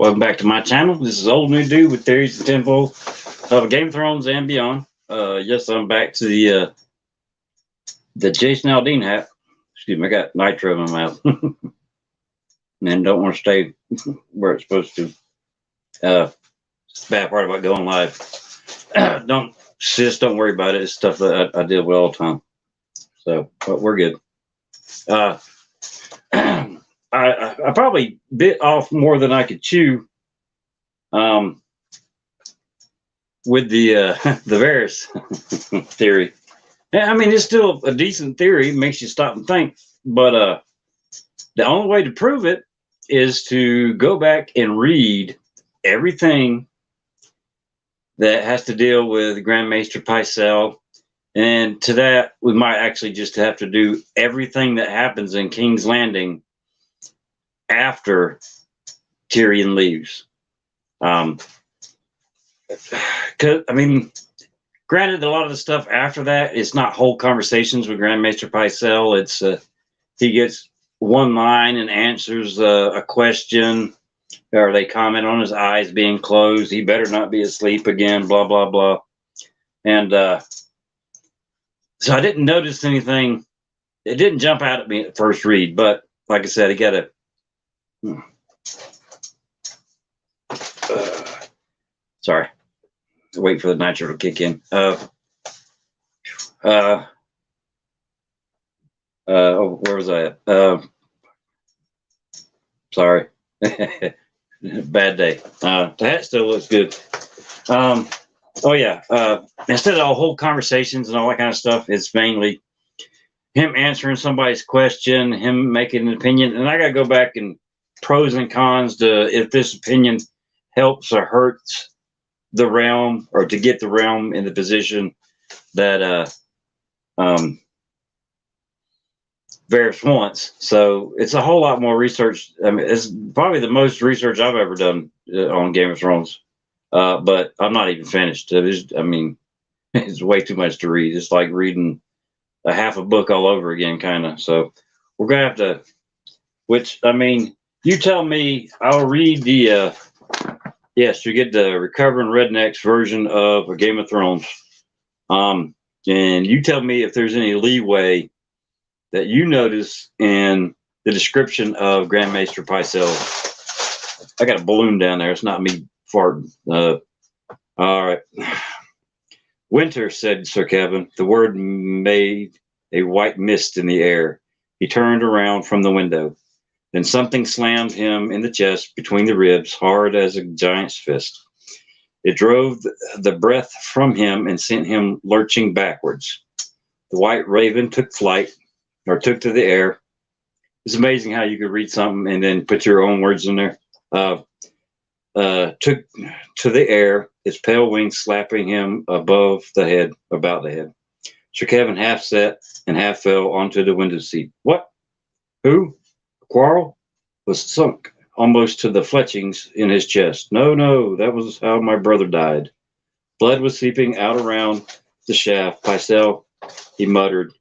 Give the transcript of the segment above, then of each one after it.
Welcome back to my channel. This is Old New Dude with theories and tenfold of Game of Thrones and beyond. Yes, I'm back to the Jason Aldean hat. Excuse me, I got nitro in my mouth. And don't want to stay where it's supposed to. It's the bad part about going live. Don't worry about it. It's stuff that I deal with all the time. So, but we're good. I probably bit off more than I could chew with the the Varys theory. I mean, it's still a decent theory. It makes you stop and think. But the only way to prove it is to go back and read everything that has to deal with Grand Maester Pycelle. And to that, we might actually just have to do everything that happens in King's Landing after Tyrion leaves. Cause I mean, granted, a lot of the stuff after that, it's not whole conversations with Grand Maester Pycelle. It's he gets one line and answers a question, or they comment on his eyes being closed. He better not be asleep again. Blah blah blah. And so I didn't notice anything. It didn't jump out at me at first read, but like I said, I got to. Sorry, wait for the nitro to kick in. Oh, where was I at? Sorry, bad day. The hat still looks good. Oh yeah. Instead of all whole conversations and all that kind of stuff, it's mainly him answering somebody's question, him making an opinion, and I got to go back and pros and cons to if this opinion helps or hurts the realm, or to get the realm in the position that Varys wants. So it's a whole lot more research. I mean, it's probably the most research I've ever done on Game of Thrones. But I'm not even finished. I mean, it's way too much to read. It's like reading a half a book all over again, kind of. So we're gonna have to. Which I mean, you tell me. I'll read the. Yes, you get the Recovering Rednecks version of a Game of Thrones. And you tell me if there's any leeway that you notice in the description of Grand Maester Pycelle. I got a balloon down there. It's not me farting. All right. Winter, said Sir Kevin. The word made a white mist in the air. He turned around from the window. Then something slammed him in the chest between the ribs, hard as a giant's fist. It drove the breath from him and sent him lurching backwards. The white raven took flight, or took to the air. It's amazing how you could read something and then put your own words in there. Took to the air, its pale wings slapping him about the head. Sir Kevin half sat and half fell onto the window seat. What? Who? Quarrel? Was sunk almost to the fletchings in his chest. No, that was how my brother died. Blood was seeping out around the shaft. Pycelle, he muttered,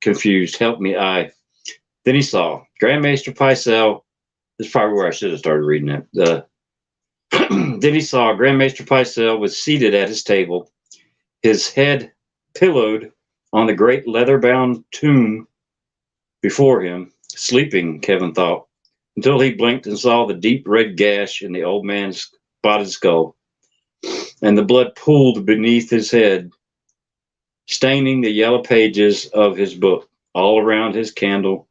confused. Help me, I. Then he saw Grand Maester Pycelle. This is probably where I should have started reading it. Then he saw Grand Maester Pycelle was seated at his table, his head pillowed on the great leather-bound tomb before him. Sleeping, Kevin thought, until he blinked and saw the deep red gash in the old man's spotted skull, and the blood pooled beneath his head, staining the yellow pages of his book. All around his candle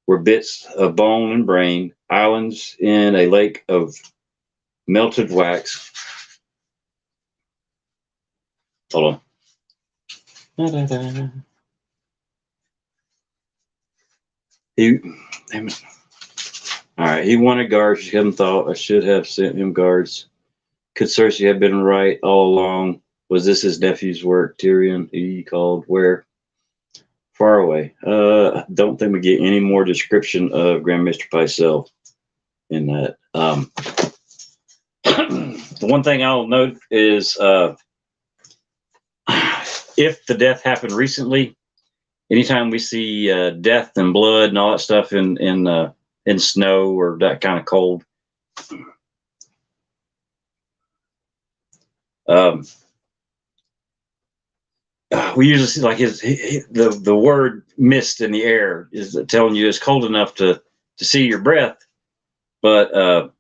were bits of bone and brain, islands in a lake of melted wax. Hold on. Damn it. All right, he wanted guards. Kevin thought, I should have sent him guards. Could Cersei have been right all along? Was this his nephew's work? Tyrion, he called where? Far away. Don't think we get any more description of Grand Maester Pycelle in that. The one thing I'll note is if the death happened recently, anytime we see death and blood and all that stuff in snow or that kind of cold, Um, we usually see like the word mist in the air is telling you it's cold enough to see your breath, but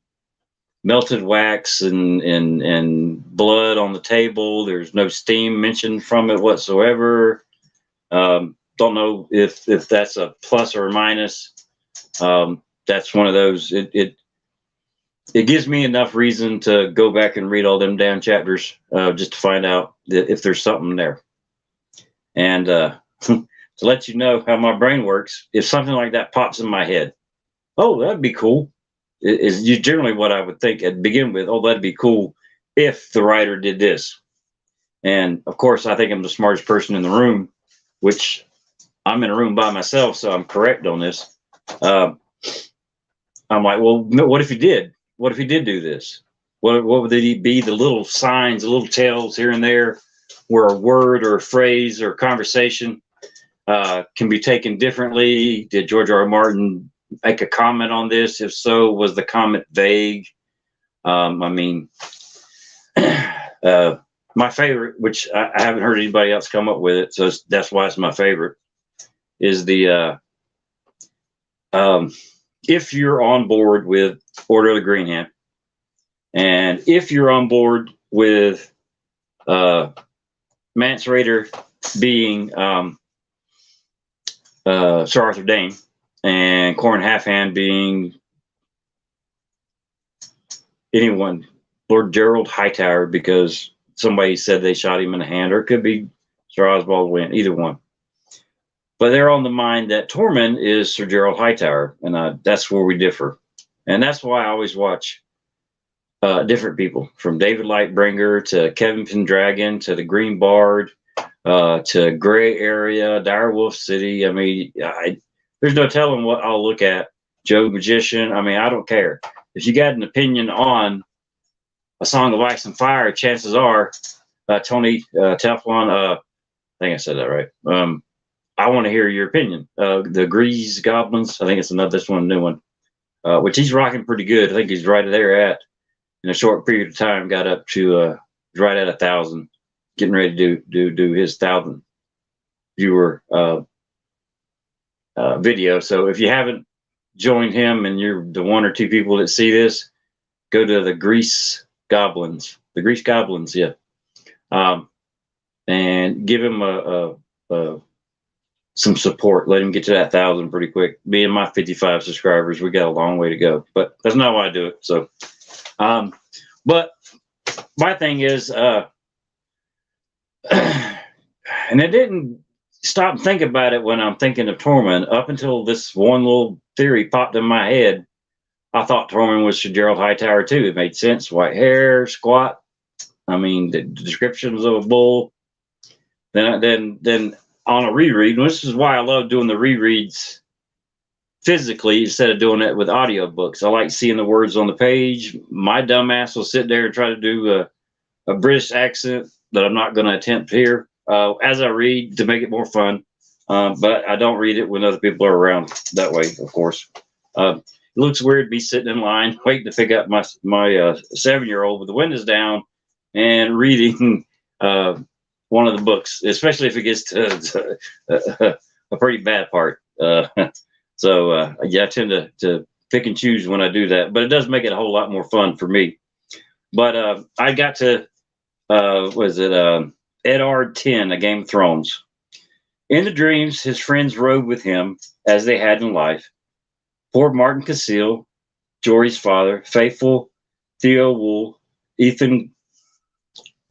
melted wax and blood on the table. There's no steam mentioned from it whatsoever. Don't know if that's a plus or a minus. That's one of those. It gives me enough reason to go back and read all them damn chapters just to find out if there's something there. And to let you know how my brain works, if something like that pops in my head, oh, that'd be cool. Is generally what I would think at begin with. Oh, that'd be cool if the writer did this. And of course, I think I'm the smartest person in the room, which I'm in a room by myself, so I'm correct on this. I'm like, well, what if he did? What if he did do this? What would they be? The little signs, the little tells here and there, where a word or a phrase or conversation can be taken differently. Did George R. R. Martin make a comment on this? If so, was the comment vague? I mean, my favorite, which I haven't heard anybody else come up with it, so that's why it's my favorite, is the if you're on board with Order of the Green Hand, and if you're on board with Mance Rayder being Sir Arthur Dayne, and Qhorin Halfhand being anyone, Lord Gerald Hightower, because somebody said they shot him in the hand, or it could be Sir Oswald Wynn, either one. But they're on the mind that Tormund is Sir Gerald Hightower, and that's where we differ. And that's why I always watch different people, from David Lightbringer to Kevin Pendragon to the Green Bard to Gray Area, Direwolf City. I mean, there's no telling what I'll look at. Joe Magician. I mean, I don't care. If you got an opinion on A Song of Ice and Fire, chances are Tony Teflon. I think I said that right. I want to hear your opinion. The Grease Goblins. I think it's this one, new one, which he's rocking pretty good. I think he's right there at, in a short period of time, got up to right at 1,000, getting ready to do his 1,000 viewer video. So if you haven't joined him and you're the one or two people that see this, go to the Grease Goblins. The Grease Goblins, yeah, and give him some support. Let him get to that 1,000 pretty quick. Me and my 55 subscribers, we got a long way to go, but that's not why I do it. So, but my thing is, and I didn't stop and think about it when I'm thinking of Tormund. Up until this one little theory popped in my head, I thought Tormund was Sir Gerald Hightower too. It made sense. White hair, squat. I mean, the descriptions of a bull. Then on a reread, and this is why I love doing the rereads physically instead of doing it with audiobooks. I like seeing the words on the page. My dumbass will sit there and try to do a British accent that I'm not going to attempt here as I read to make it more fun. But I don't read it when other people are around that way, of course. It looks weird to be sitting in line waiting to pick up my 7-year-old with the windows down and reading one of the books, especially if it gets to a pretty bad part. So yeah, I tend to pick and choose when I do that, but it does make it a whole lot more fun for me. But I got to Eddard 10, A Game of Thrones. In the dreams, his friends rode with him as they had in life. Poor Martin Cassel, Jory's father, faithful Theo Wool, Ethan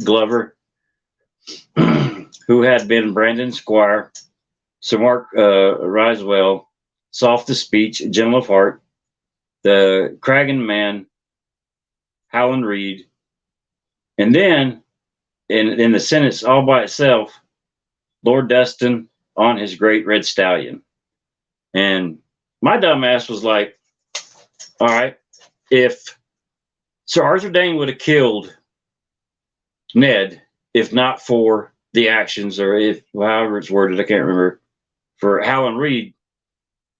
Glover, who had been Brandon's squire, Sir Mark Risewell, soft of speech, gentle of heart, the Cragen man, Howland Reed, and then in the sentence all by itself, Lord Dustin on his great red stallion. And my dumbass was like, all right, if Sir Arthur Dayne would have killed Ned, if not for the actions, or if however it's worded, I can't remember, for Howland Reed,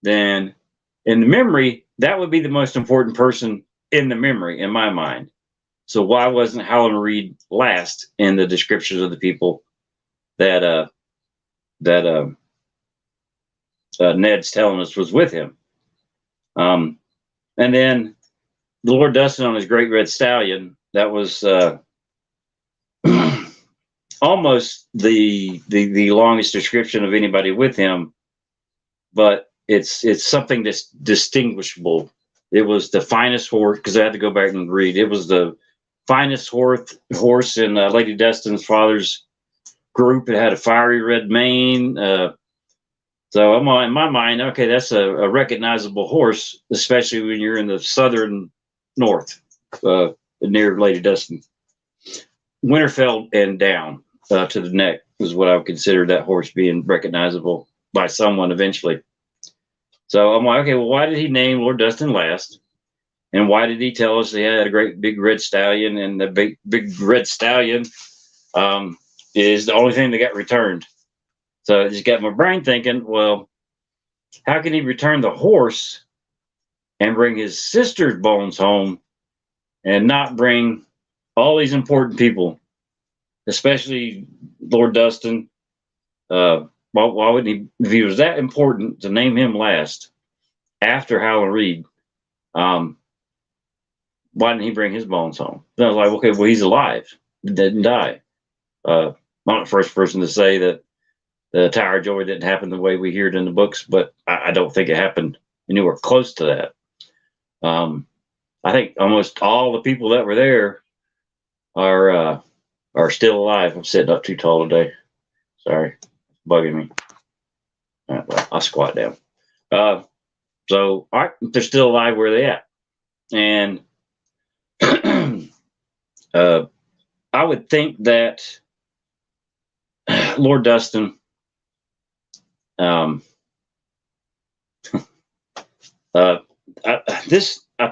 then in the memory, that would be the most important person in the memory, in my mind. So why wasn't Howland Reed last in the descriptions of the people that Ned's telling us was with him? And then Lord Dustin on his Great Red Stallion, that was almost the longest description of anybody with him, but it's something that's distinguishable. It was the finest horse, because I had to go back and read. It was the finest horse in Lady Dustin's father's group. It had a fiery red mane. So I'm in my mind, okay, that's a recognizable horse, especially when you're in the southern north, near Lady Dustin. Winterfell and down to the neck is what I would consider that horse being recognizable by someone eventually. So I'm like, okay, well, why did he name Lord Dustin last? And why did he tell us he had a great big red stallion? And the big red stallion is the only thing that got returned. So it just got my brain thinking, well, how can he return the horse and bring his sister's bones home and not bring all these important people, especially Lord Dustin? Why wouldn't he, if he was that important, to name him last after Howland Reed? Why didn't he bring his bones home? Then I was like, okay, well, he's alive. He didn't die. I'm not the first person to say that the Tower of Joy didn't happen the way we hear it in the books, but I don't think it happened anywhere close to that. I think almost all the people that were there are still alive. I'm sitting up too tall today. Sorry, bugging me. All right, well, I'll squat down. So, all right, they're still alive where they at. And I would think that Lord Dustin, I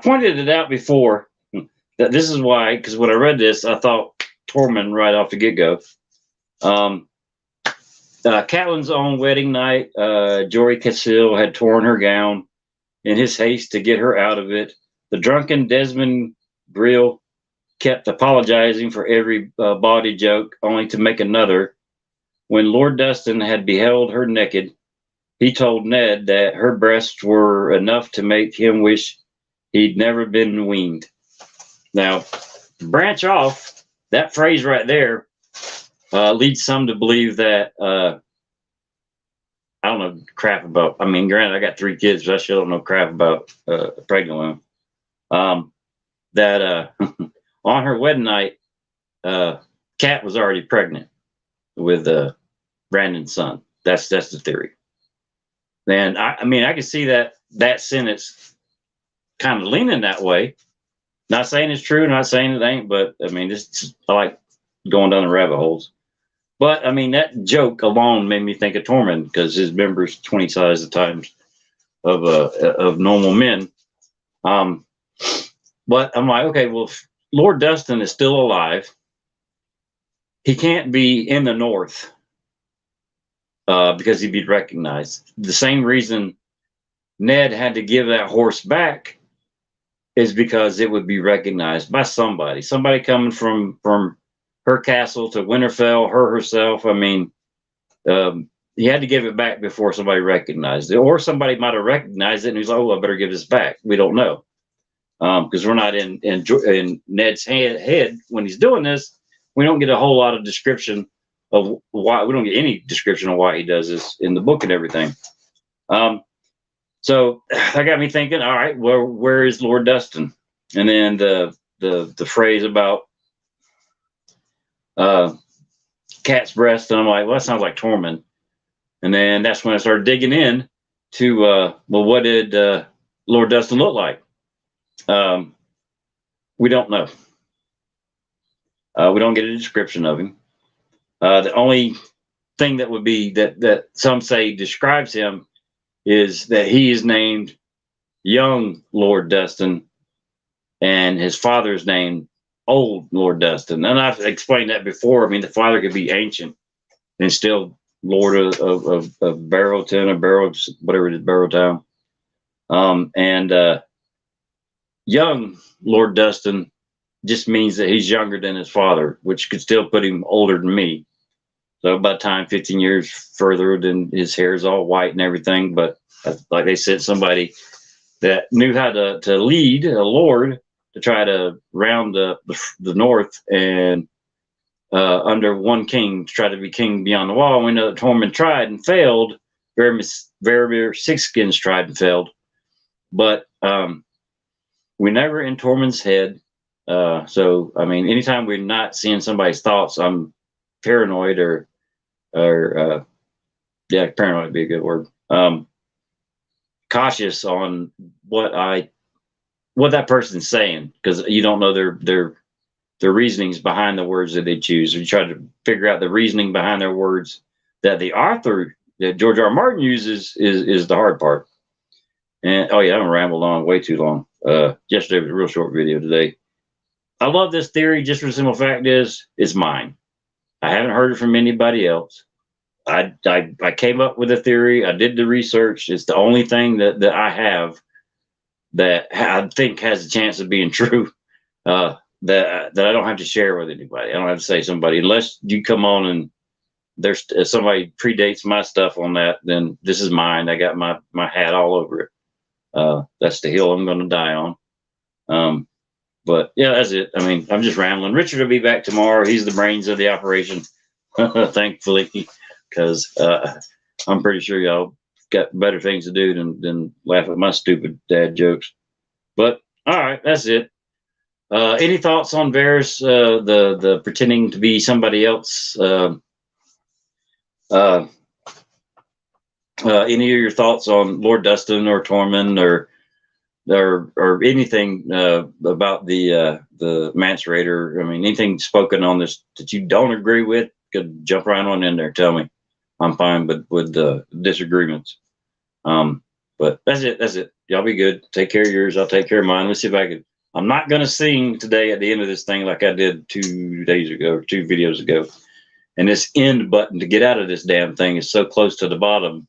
pointed it out before that this is why, because when I read this, I thought Tormund right off the get-go. Catelyn's own wedding night, Jory Casil had torn her gown in his haste to get her out of it. The drunken Desmond Grill kept apologizing for every bawdy joke, only to make another. When Lord Dustin had beheld her naked, he told Ned that her breasts were enough to make him wish he'd never been weaned. Now, branch off, that phrase right there leads some to believe that, I don't know crap about, I mean, granted, I got 3 kids, but I still don't know crap about pregnant women. That on her wedding night, Kat was already pregnant with Brandon's son. That's the theory. And I mean, I can see that sentence kind of leaning that way. Not saying it's true, not saying it ain't, but I mean, I like going down the rabbit holes. But I mean, that joke alone made me think of Tormund, because his members 20 size the times of normal men. But I'm like, okay, well, if Lord Dustin is still alive, he can't be in the north because he'd be recognized. The same reason Ned had to give that horse back is because it would be recognized by somebody coming from her castle to Winterfell, her herself. I mean, he had to give it back before somebody recognized it, or somebody might have recognized it and he's like, oh, I better give this back. We don't know, because we're not in Ned's head when he's doing this. We don't get a whole lot of description of why. We don't get any description of why he does this in the book and everything. So that got me thinking, all right, well, where is Lord Dustin? And then the phrase about cat's breast, and I'm like, well, that sounds like Tormund. And then that's when I started digging in to, well, what did Lord Dustin look like? We don't know. We don't get a description of him. The only thing that would be that some say describes him is that he is named young Lord Dustin, and his father's named old Lord Dustin. And I've explained that before. I mean, the father could be ancient and still Lord of Barrowtown, or Barrow, whatever it is, Barrowtown. And young Lord Dustin just means that he's younger than his father, which could still put him older than me. So by the time 15 years further, then his hair is all white and everything. But like they said, somebody that knew how to lead a lord to try to round the north and under one king to try to be king beyond the wall. We know that Tormund tried and failed. Very Sixskins tried and failed. But we never in Tormund's head. So I mean, anytime we're not seeing somebody's thoughts, I'm paranoid or yeah, paranoid would be a good word. Cautious on what that person's saying, because you don't know their reasonings behind the words that they choose. You try to figure out the reasoning behind their words that the author, that George R. Martin uses, is the hard part. And oh yeah, I rambled on way too long. Yesterday was a real short video. Today, I love this theory just for the simple fact is it's mine. I haven't heard it from anybody else. I came up with a theory. I did the research. It's the only thing that I have that I think has a chance of being true. That I don't have to share with anybody. I don't have to say somebody, unless you come on and there's somebody predates my stuff on that, then this is mine. I got my hat all over it. That's the hill I'm going to die on. But yeah, that's it. I mean, I'm just rambling. Richard will be back tomorrow. He's the brains of the operation, thankfully, because I'm pretty sure y'all got better things to do than laugh at my stupid dad jokes. But all right, that's it. Any thoughts on Varys, the pretending to be somebody else? Any of your thoughts on Lord Dustin or Tormund or anything about the Mance Rayder? I mean, anything spoken on this that you don't agree with? Could jump right on in there. Tell me. I'm fine with disagreements. But that's it. That's it. Y'all be good. Take care of yours. I'll take care of mine. Let's see if I can. I'm not going to sing today at the end of this thing like I did 2 days ago or 2 videos ago. And this end button to get out of this damn thing is so close to the bottom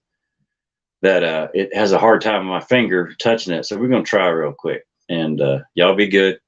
that it has a hard time with my finger touching it. So we're going to try real quick. And y'all be good.